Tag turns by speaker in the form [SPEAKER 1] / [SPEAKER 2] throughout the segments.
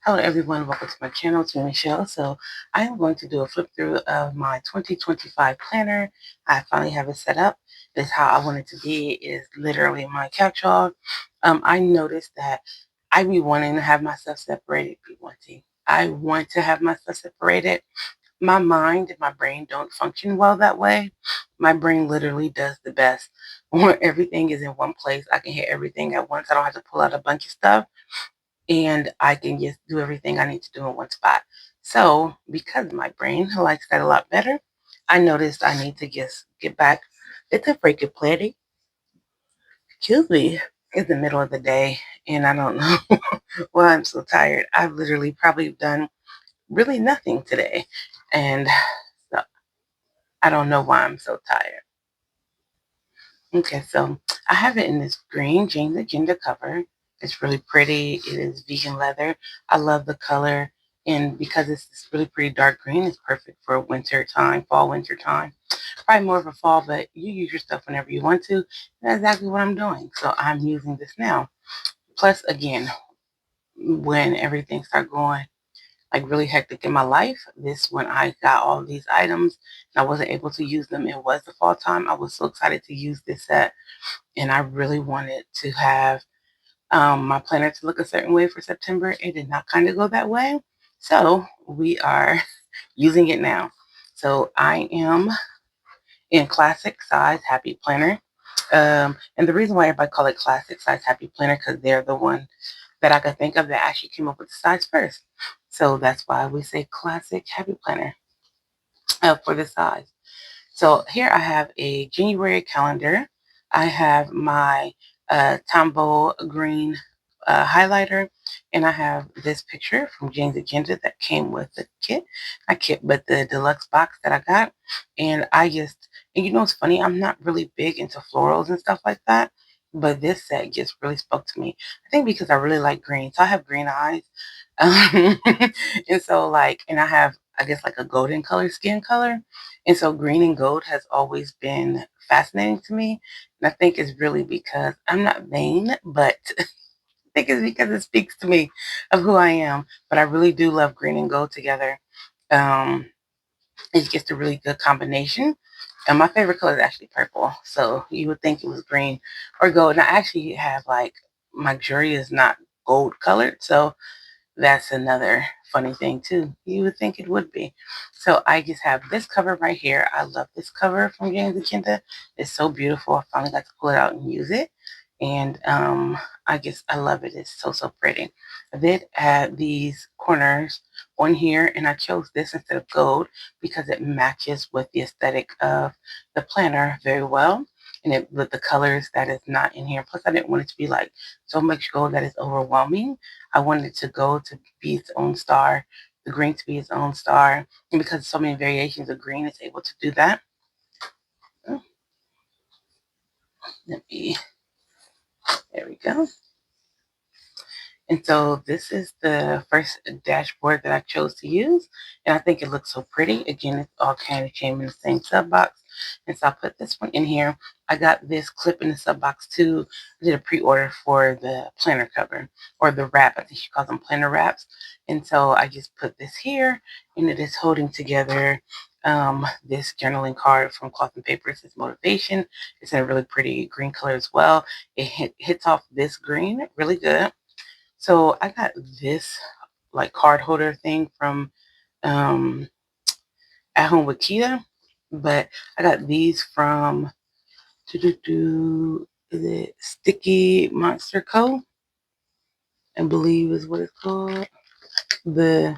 [SPEAKER 1] Hello everyone, welcome to my channel. It's me, Michelle. So I am going to do a flip through of my 2025 planner. I finally have it set up. This is how I want it to be. It is literally my catch-all. I noticed that I be wanting to have my stuff separated. I want to have my stuff separated. My mind and my brain don't function well that way. My brain literally does the best when everything is in one place. I can hit everything at once. I don't have to pull out a bunch of stuff and I can just do everything I need to do in one spot. So, because my brain likes that a lot better, I noticed I need to just get back. It's a freaking planning. Excuse me. It's the middle of the day, and I don't know why I'm so tired. I've literally probably done really nothing today, and so I don't know why I'm so tired. Okay, so I have it in this green Jane's Agenda cover. It's really pretty. It is vegan leather. I love the color. And because it's this really pretty dark green, it's perfect for winter time, fall, winter time. Probably more of a fall, but you use your stuff whenever you want to. That's exactly what I'm doing. So I'm using this now. Plus, again, when everything started going like really hectic in my life, this when I got all these items and I wasn't able to use them, it was the fall time. I was so excited to use this set and I really wanted to have my planner to look a certain way for September. It did not kind of go that way. So we are using it now. So I am in classic size happy planner. And the reason why everybody call it classic size happy planner because they're the one that I could think of that actually came up with the size first. So that's why we say classic happy planner for the size. So here I have a January calendar. I have my Tombow green highlighter, and I have this picture from Jane's Agenda that came with the kit. Not kit, but the deluxe box that I got. And and you know what's funny? I'm not really big into florals and stuff like that, but this set just really spoke to me. I think because I really like green. So I have green eyes. Um, and so and I have, I guess, like a golden color skin color. And so green and gold has always been fascinating to me. And I think it's really because I'm not vain, but I think it's because it speaks to me of who I am. But I really do love green and gold together. Um, it's just a really good combination. And my favorite color is actually purple. So you would think it was green or gold. And I actually have my jewelry is not gold colored. So that's another funny thing too. You would think it would be. So I just have this cover right here. I love this cover from Jane's Agenda. It's so beautiful. I finally got to pull it out and use it. And I love it. It's so, so pretty. I did add these corners on here and I chose this instead of gold because it matches with the aesthetic of the planner very well. And it with the colors that is not in here. Plus I didn't want it to be like so much gold that is overwhelming. I wanted to go to be its own star, the green to be its own star. And because so many variations of green, it's able to do that. Oh, there we go. And so this is the first dashboard that I chose to use. And I think it looks so pretty. Again, it all kind of came in the same sub box. And so I put this one in here. I got this clip in the sub box too. I did a pre-order for the planner cover or the wrap. I think she calls them planner wraps. And so I just put this here and it is holding together this journaling card from Cloth and Paper. It says motivation. It's in a really pretty green color as well. It hits off this green really good. So I got this like card holder thing from um, At Home with Kia, but I got these from is it Sticky Monster Co. I believe is what it's called. The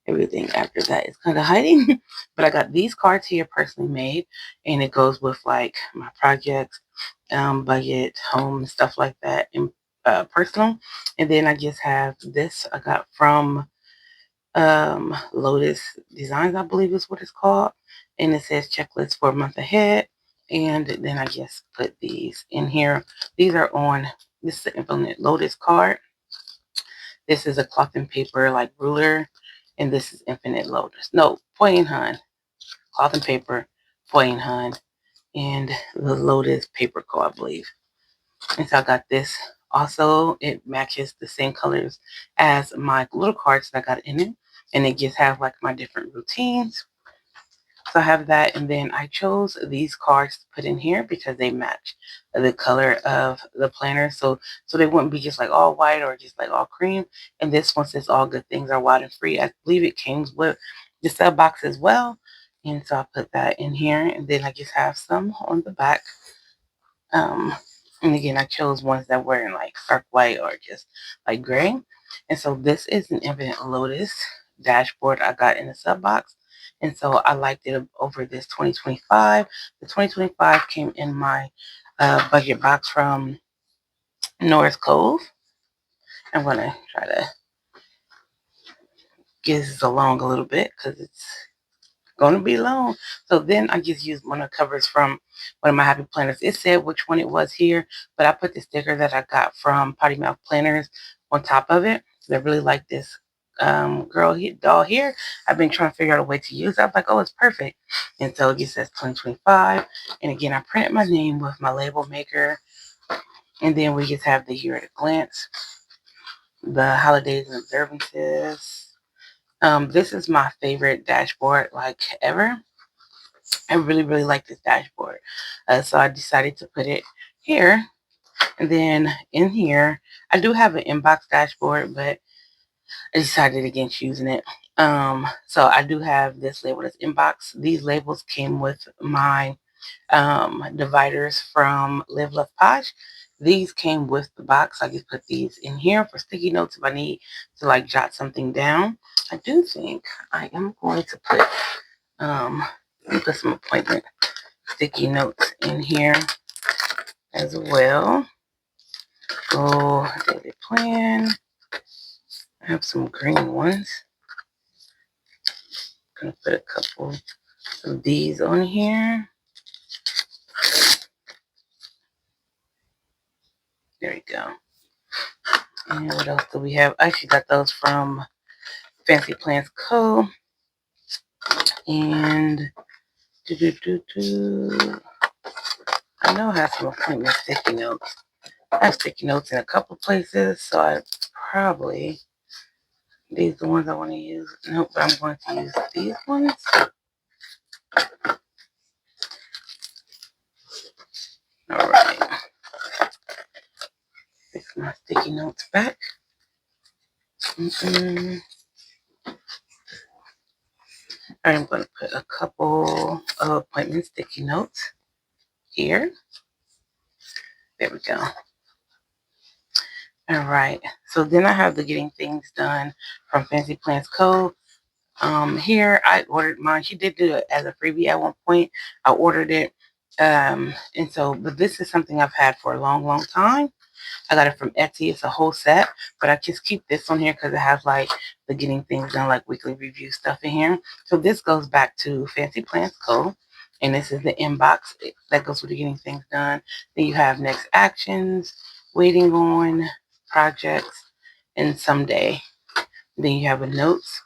[SPEAKER 1] everything after that is kind of hiding, but I got these cards here personally made, and it goes with like my projects, budget, home, stuff like that, and personal. And then I just have this I got from Lotus Designs, I believe is what it's called. And it says checklist for a month ahead. And then I just put these in here. These are on, this is the Infinite Lotus card. This is a Cloth and Paper like ruler. And this is Infinite Lotus. No, Poi and Hun. Cloth and Paper, Poi and Hun. And the Lotus Paper Co, I believe. And so I got this Also, it matches the same colors as my little cards that I got in it. And it just have like my different routines. So I have that, and then I chose these cards to put in here because they match the color of the planner. So they wouldn't be just like all white or just like all cream. And this one says all good things are wild and free. I believe it came with the sub box as well. And so I put that in here, and then I just have some on the back. Um, and again, I chose ones that were in like stark white or just like gray. And so this is an Infinite Lotus dashboard I got in the sub box. And so I liked it over this 2025. The 2025 came in my budget box from North Cove. I'm going to try to get this along a little bit because it's going to be long. So then I just used one of the covers from one of my happy planners. It said which one it was here, but I put the sticker that I got from Potty Mouth Planners on top of it. I really like this doll here. I've been trying to figure out a way to use it. I was like, oh, it's perfect. And so it just says 2025. And again, I printed my name with my label maker. And then we just have the year at a glance, the holidays and observances. This is my favorite dashboard like ever. I really, really like this dashboard. So I decided to put it here. And then in here, I do have an inbox dashboard, but I decided against using it. So I do have this label as inbox. These labels came with my dividers from Live Love Posh. These came with the box. I just put these in here for sticky notes if I need to like jot something down. I do think I am going to put some appointment sticky notes in here as well. Go daily plan. I have some green ones. I'm gonna put a couple of these on here. There we go. And what else do we have? I actually got those from Fancy Plans Co. And I know I have some appointment sticky notes. I have sticky notes in a couple places, so I probably, these are the ones I want to use. Nope, but I'm going to use these ones. All right. Fix my sticky notes back. I'm going to put a couple of appointment sticky notes here. There we go. All right. So then I have the Getting Things Done from Fancy Plans Co. Here I ordered mine. She did do it as a freebie at one point. I ordered it. But this is something I've had for a long, long time. I got it from Etsy. It's a whole set, but I just keep this on here because it has like the Getting Things Done, like weekly review stuff in here. So this goes back to Fancy Plans Co. And this is the inbox that goes with the Getting Things Done. Then you have next actions, waiting on, projects, and someday. Then you have a notes.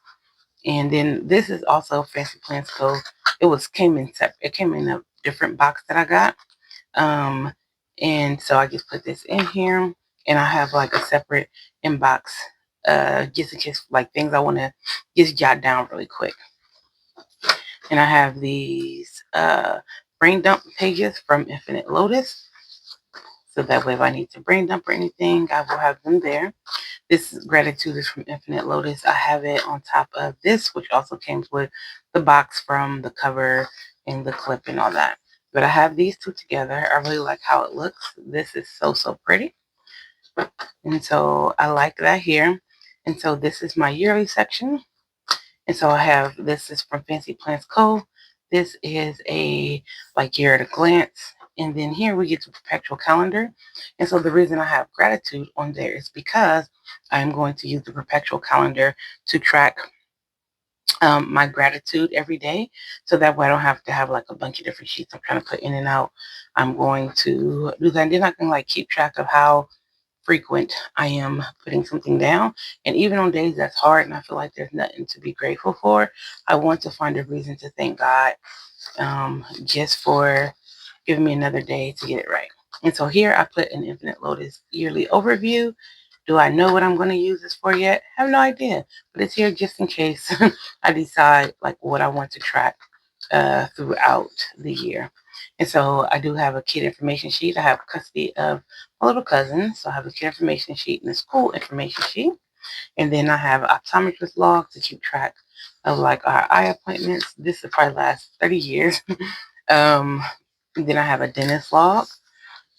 [SPEAKER 1] And then this is also Fancy Plans Co. It came in a different box that I got. And so I just put this in here, and I have like a separate inbox, just in case like things I want to just jot down really quick. And I have these brain dump pages from Infinite Lotus. So that way if I need to brain dump or anything, I will have them there. This gratitude is from Infinite Lotus. I have it on top of this, which also came with the box from the cover and the clip and all that. But I have these two together. I really like how it looks. This is so, so pretty. And so I like that here. And so this is my yearly section. And so I have, this is from Fancy Plans Co. This is a like year at a glance. And then here we get to perpetual calendar. And so the reason I have gratitude on there is because I'm going to use the perpetual calendar to track my gratitude every day. So that way I don't have to have like a bunch of different sheets I'm trying to put in and out. I'm going to do that. And then I can like keep track of how frequent I am putting something down. And even on days that's hard and I feel like there's nothing to be grateful for, I want to find a reason to thank God just for giving me another day to get it right. And so here I put an Infinite Lotus yearly overview. Do I know what I'm going to use this for yet? I have no idea, but it's here just in case I decide like what I want to track throughout the year. And so I do have a kid information sheet. I have custody of my little cousin, so I have a kid information sheet and a school information sheet. And then I have optometrist log to keep track of like our eye appointments. This will probably last 30 years. Then I have a dentist log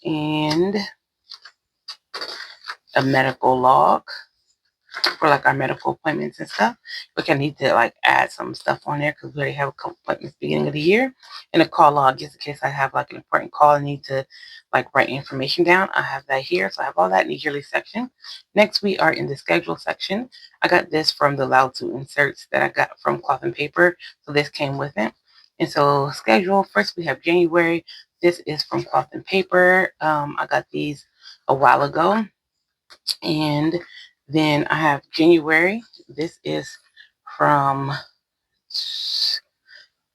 [SPEAKER 1] and a medical log for like our medical appointments and stuff. Which I need to like add some stuff on there because we already have a couple appointments beginning of the year. And a call log just in case I have like an important call I need to like write information down. I have that here. So I have all that in the yearly section. Next we are in the schedule section. I got this from the Lao Tzu inserts that I got from Cloth and Paper. So this came with it. And so schedule, first we have January. This is from Cloth and Paper. I got these a while ago. And then I have January. This is from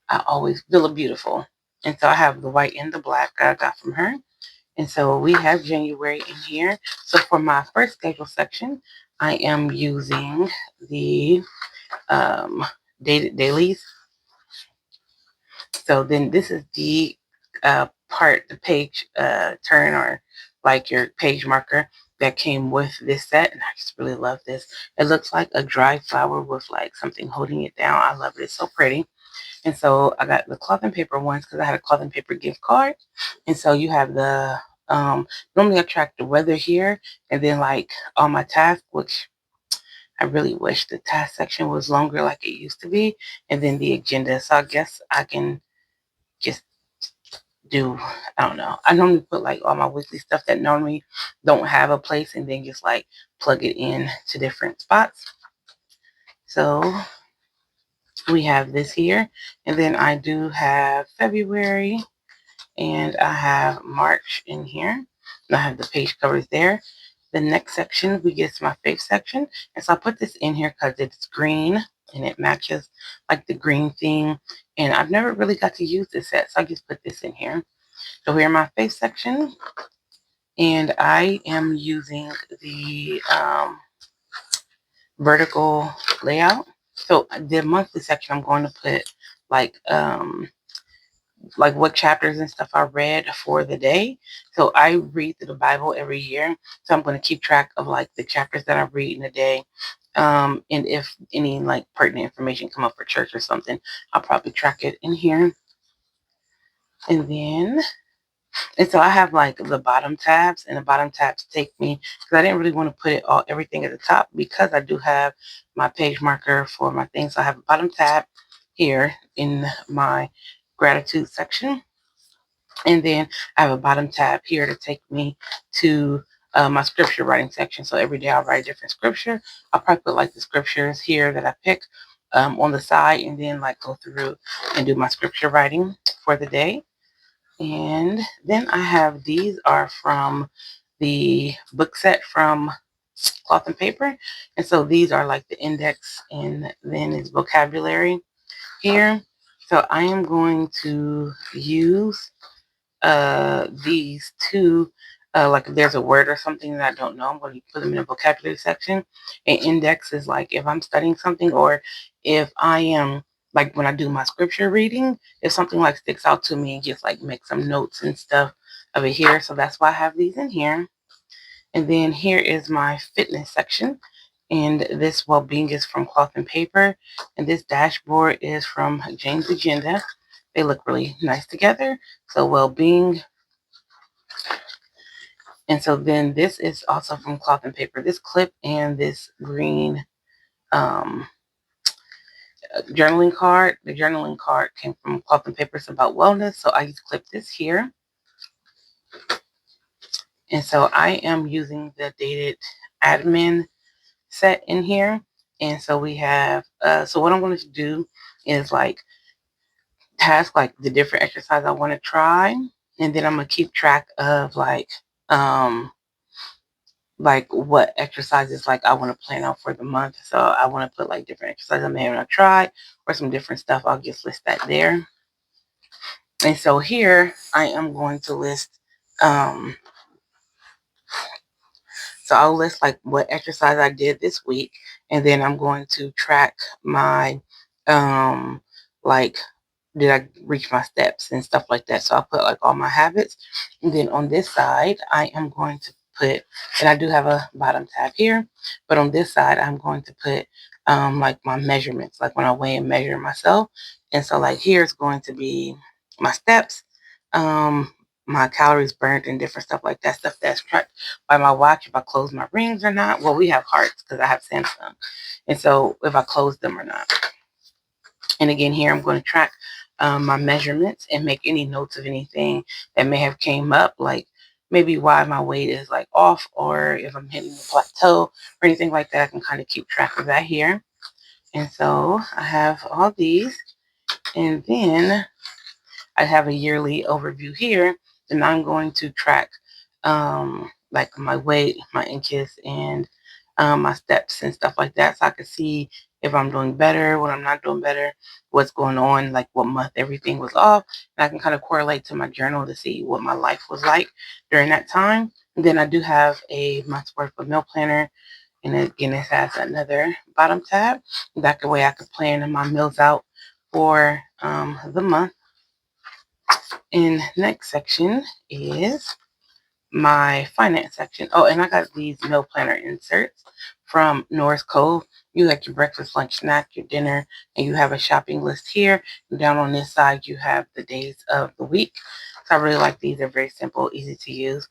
[SPEAKER 1] I Always Villa Beautiful. And so I have the white and the black that I got from her. And so we have January in here. So for my first schedule section, I am using the dated dailies. So then this is the the page turn or like your page marker that came with this set. And I just really love this. It looks like a dry flower with like something holding it down. I love it. It's so pretty. And so I got the Cloth and Paper ones because I had a Cloth and Paper gift card. And so you have the, normally I track the weather here and then like all my tasks, which I really wish the task section was longer like it used to be. And then the agenda. So I guess I can just do, I don't know. I normally put like all my weekly stuff that normally don't have a place and then just like plug it in to different spots. So we have this here. And then I do have February and I have March in here. And I have the page covers there. The next section, we get to my faith section. And so I put this in here because it's green and it matches like the green theme. And I've never really got to use this set, so I just put this in here. So here my faith section. And I am using the vertical layout. So the monthly section, I'm going to put like what chapters and stuff I read for the day. So I read through the Bible every year. So I'm going to keep track of like the chapters that I read in a day. And if any like pertinent information come up for church or something, I'll probably track it in here. And so I have like the bottom tabs, and the bottom tabs take me because I didn't really want to put it all everything at the top because I do have my page marker for my things. So I have a bottom tab here in my gratitude section. And then I have a bottom tab here to take me to my scripture writing section. So every day I'll write a different scripture. I'll probably put like the scriptures here that I pick on the side and then like go through and do my scripture writing for the day. And then I have these are from the book set from Cloth and Paper. And so these are like the index and then it's vocabulary here. So I am going to use these two, like if there's a word or something that I don't know, I'm going to put them in a vocabulary section. And index is like if I'm studying something or if I am like when I do my scripture reading, if something like sticks out to me, just like make some notes and stuff of it here. So that's why I have these in here. And then here is my fitness section. And this well-being is from Cloth and Paper. And this dashboard is from Jane's Agenda. They look really nice together. So well-being. And so then this is also from Cloth and Paper. This clip and this green um, journaling card. The journaling card came from Cloth and Paper. It's about wellness. So I just clip this here. And so I am using the dated admin set in here. And so we have, so what I'm going to do is like task like the different exercise I want to try. And then I'm going to keep track of like what exercises like I want to plan out for the month. So I want to put like different exercises I may want to try or some different stuff. I'll just list that there. And so here I am going to list So I'll list like what exercise I did this week, and then I'm going to track my like did I reach my steps and stuff like that. So I'll put like all my habits. And then on this side, I am going to put, and I do have a bottom tab here, but on this side, I'm going to put like my measurements, like when I weigh and measure myself. And so like here's going to be my steps, um, my calories burned and different stuff like that, stuff that's tracked by my watch, if I close my rings or not. Well, we have hearts because I have Samsung. And so if I close them or not. And again, here I'm going to track my measurements and make any notes of anything that may have came up, like maybe why my weight is like off, or if I'm hitting a plateau or anything like that. I can kind of keep track of that here. And so I have all these, and then I have a yearly overview here, and I'm going to track like my weight, my inches, and my steps and stuff like that, so I can see if I'm doing better, what I'm not doing better, what's going on, like what month everything was off, and I can kind of correlate to my journal to see what my life was like during that time. And then I do have a month's worth of meal planner, and again, it has another bottom tab. That way I can plan my meals out for the month. And next section is my finance section. Oh, and I got these meal planner inserts from North Cove. You got your breakfast, lunch, snack, your dinner, and you have a shopping list here. And down on this side, you have the days of the week. So I really like these. They're very simple, easy to use.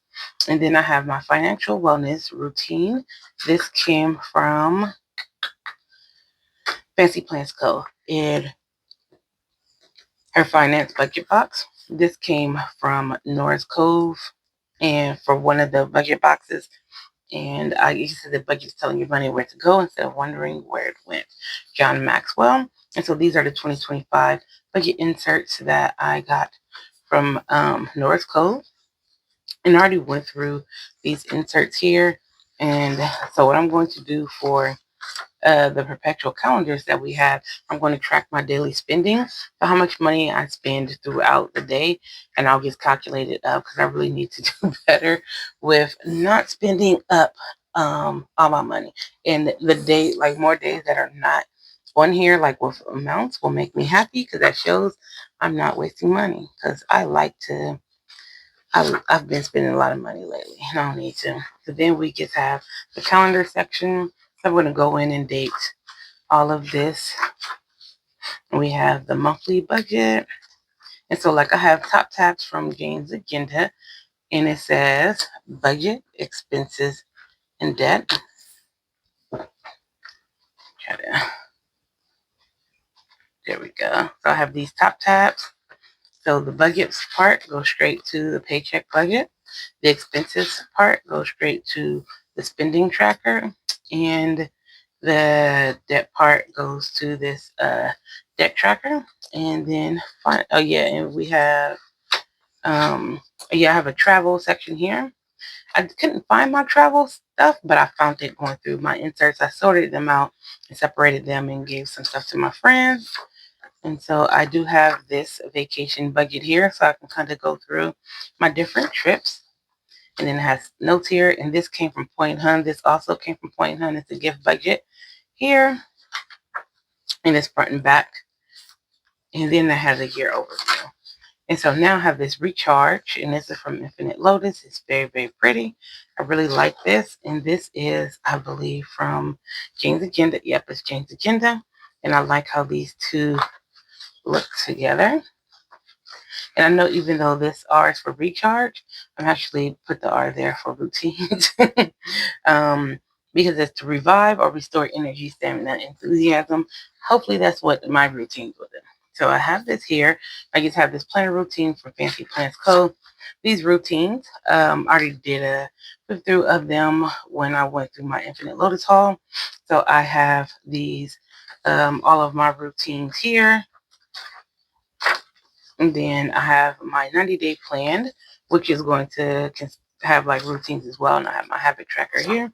[SPEAKER 1] And then I have my financial wellness routine. This came from Fancy Plans Co. in her finance budget box. This came from North Cove, and for one of the budget boxes, and I used to the budget telling your money where to go instead of wondering where it went. John Maxwell. And so these are the 2025 budget inserts that I got from North Cove. And I already went through these inserts here. And so what I'm going to do for the perpetual calendars that we have, I'm going to track my daily spending, so how much money I spend throughout the day, and I'll just calculate it up because I really need to do better with not spending up all my money. And the day, like more days that are not on here, like with amounts, will make me happy because that shows I'm not wasting money. Because I like to. I've been spending a lot of money lately, and I don't need to. So then we just have the calendar section. So I'm going to go in and date all of this. We have the monthly budget. And so like I have top tabs from Jane's Agenda, and it says budget, expenses, and debt. There we go. So I have these top tabs. So the budget part goes straight to the paycheck budget. The expenses part goes straight to the spending tracker. And the debt part goes to this debt tracker. And then, and we have, I have a travel section here. I couldn't find my travel stuff, but I found it going through my inserts. I sorted them out and separated them and gave some stuff to my friends. And so I do have this vacation budget here, so I can kind of go through my different trips. And then it has notes here, and this came from Point Hun. This also came from Point Hun. It's a gift budget here, and it's front and back. And then it has a year overview. And so now I have this recharge, and this is from Infinite Lotus. It's very, very pretty. I really like this. And this is, I believe, from Jane's Agenda. Yep, it's Jane's Agenda. And I like how these two look together. And I know even though this R is for recharge, I'm actually put the R there for routines. Because it's to revive or restore energy, stamina, enthusiasm. Hopefully that's what my routines will do. So I have this here. I just have this planner routine from Fancy Plans Co. These routines, I already did a flip through of them when I went through my Infinite Lotus haul. So I have these, all of my routines here. And then I have my 90-day plan, which is going to have like routines as well. And I have my habit tracker here.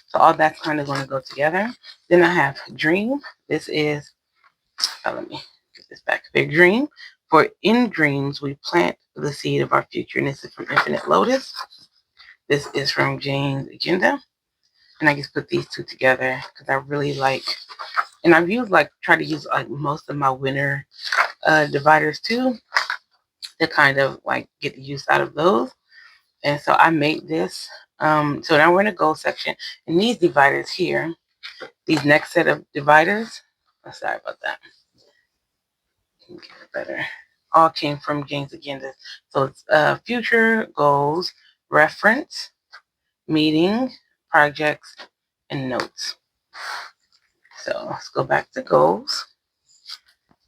[SPEAKER 1] So all that's kind of going to go together. Then I have Dream. This is, let me get this back. Big Dream, For in dreams, we plant the seed of our future. And this is from Infinite Lotus. This is from Jane's Agenda. And I just put these two together because I really like, and I've used try to use like most of my winter dividers too, to kind of like get the use out of those. And so I made this. So now we're in the gold section. And these dividers here, these next set of dividers, sorry about that. Get it better. All came from Jane's Agenda. So it's future, goals, reference, meeting, projects, and notes. So let's go back to goals.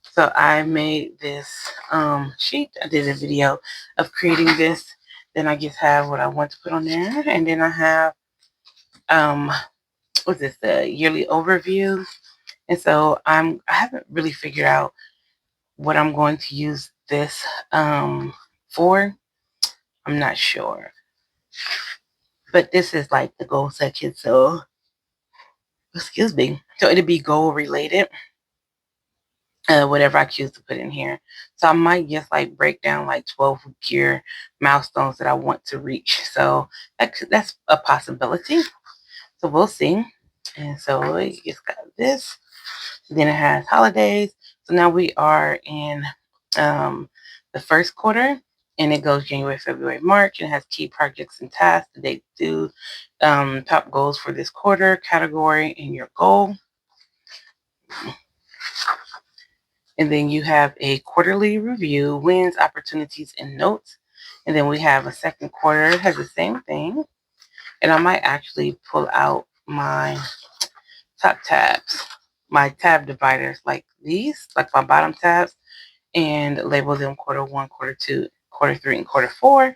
[SPEAKER 1] So I made this sheet. I did a video of creating this. Then I just have what I want to put on there. And then I have, what's this, the yearly overview. And so I haven't really figured out what I'm going to use this for. I'm not sure. But this is like the goal section. So, excuse me. So it'll be goal related. Whatever I choose to put in here. So I might just like break down like 12 year milestones that I want to reach. So that's a possibility. So we'll see. And so you just got this. Then it has holidays. So now we are in the first quarter, and it goes January, February, March, and it has key projects and tasks that they do, top goals for this quarter, category, and your goal. And then you have a quarterly review, wins, opportunities, and notes. And then we have a second quarter, it has the same thing. And I might actually pull out my top tabs, my tab dividers like these, like my bottom tabs, and label them quarter one, quarter two, quarter three, and quarter four,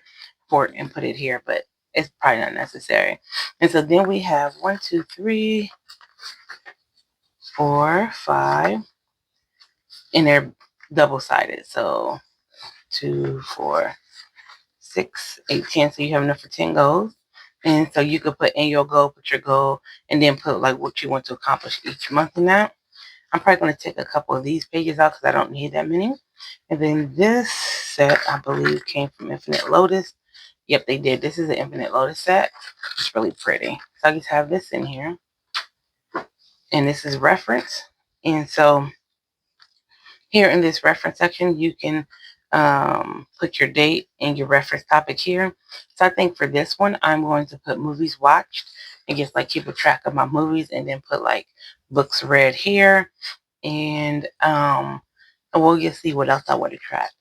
[SPEAKER 1] and put it here, but it's probably not necessary. And so then we have 1, 2, 3, 4, 5, and they're double-sided. So 2, 4, 6, 8, 10. So you have enough for 10 goals. And so you could put in your goal, put your goal, and then put like what you want to accomplish each month in that. I'm probably going to take a couple of these pages out because I don't need that many. And then this set, I believe, came from Infinite Lotus. Yep, they did. This is an Infinite Lotus set. It's really pretty. So I just have this in here. And this is reference. And so here in this reference section, you can put your date and your reference topic here. So I think for this one, I'm going to put movies watched and just like keep a track of my movies, and then put like books read here. And we'll just see what else I want to track.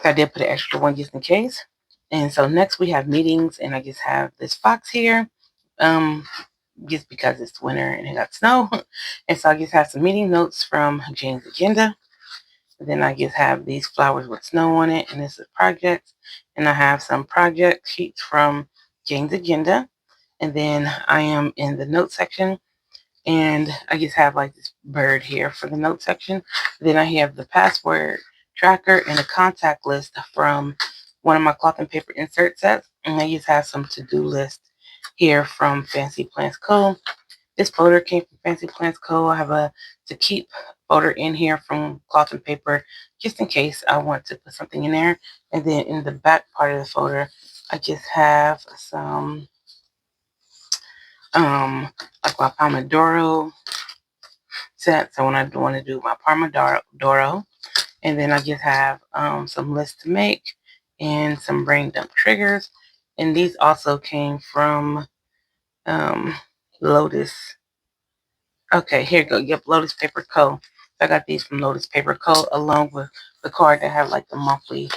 [SPEAKER 1] I did put an extra one just in case. And so next we have meetings, and I just have this fox here. Just because it's winter and it got snow. And so I just have some meeting notes from Jane's Agenda. And then I just have these flowers with snow on it, and this is projects. And I have some project sheets from Jane's Agenda. And then I am in the note section, and I just have like this bird here for the note section. Then I have the password tracker and a contact list from one of my cloth and paper insert sets. And I just have some to-do lists here from Fancy Plans Co. This folder came from Fancy Plans Co. I have a to keep folder in here from cloth and paper, just in case I want to put something in there. And then in the back part of the folder, I just have some like my Pomodoro set. So when I want to do my Pomodoro, and then I just have some lists to make and some brain dump triggers. And these also came from Lotus. Okay, here you go. Yep, Lotus Paper Co. So I got these from Lotus Paper Co. along with the card that have like the monthly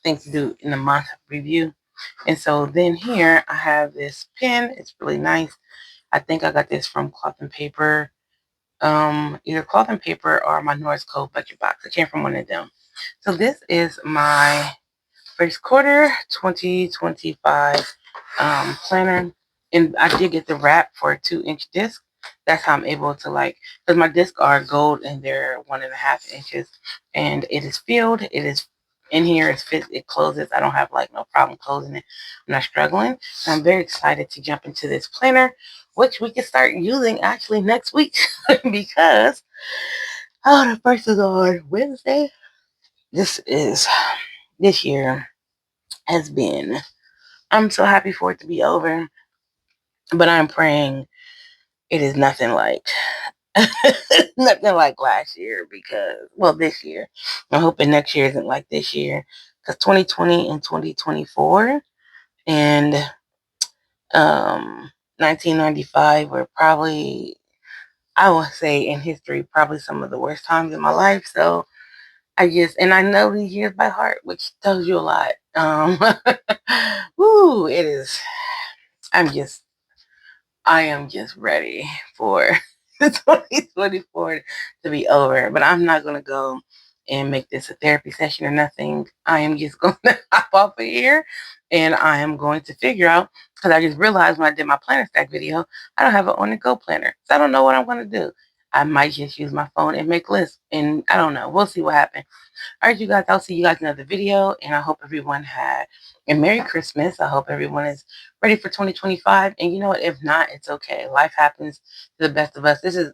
[SPEAKER 1] things to do in the month review. And so then here I have this pen. It's really nice. I think I got this from Cloth and Paper. Either Cloth and Paper or my Norris Code budget box. It came from one of them. So this is my first quarter 2025 planner. And I did get the wrap for a 2-inch disc. That's how I'm able to because my discs are gold and they're 1.5 inches. And it is filled. It is in here. It's fit. It closes. I don't have no problem closing it. I'm not struggling. And I'm very excited to jump into this planner, which we can start using actually next week because Oh, the first is on Wednesday. This year has been, I'm so happy for it to be over, but I'm praying it is nothing like nothing like last year because, well, this year. I'm hoping next year isn't like this year because 2020 and 2024 and 1995 were probably, I would say, in history, probably some of the worst times in my life. So and I know these years by heart, which tells you a lot. Woo, it is. I'm just I am just ready for 2024 to be over. But I'm not going to go and make this a therapy session or nothing. I am just going to hop off of here and I am going to figure out, because I just realized when I did my planner stack video, I don't have an on the go planner. So I don't know what I'm going to do. I might just use my phone and make lists. And I don't know. We'll see what happens. All right, you guys, I'll see you guys in another video. And I hope everyone had a Merry Christmas. I hope everyone is ready for 2025. And you know what? If not, it's okay. Life happens to the best of us. This is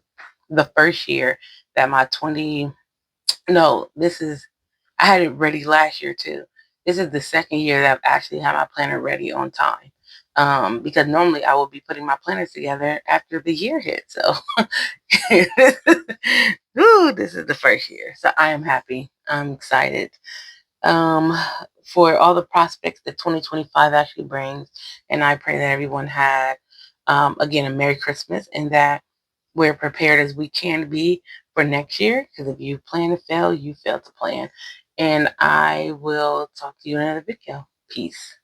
[SPEAKER 1] the first year that my 20, no, I had it ready last year too. This is the second year that I've actually had my planner ready on time. Because normally I would be putting my planners together after the year hit. So Ooh, this is the first year. So I am happy. I'm excited um, for all the prospects that 2025 actually brings. And I pray that everyone had, again, a Merry Christmas and that we're prepared as we can be for next year. Because if you plan to fail, you fail to plan. And I will talk to you in another video. Peace.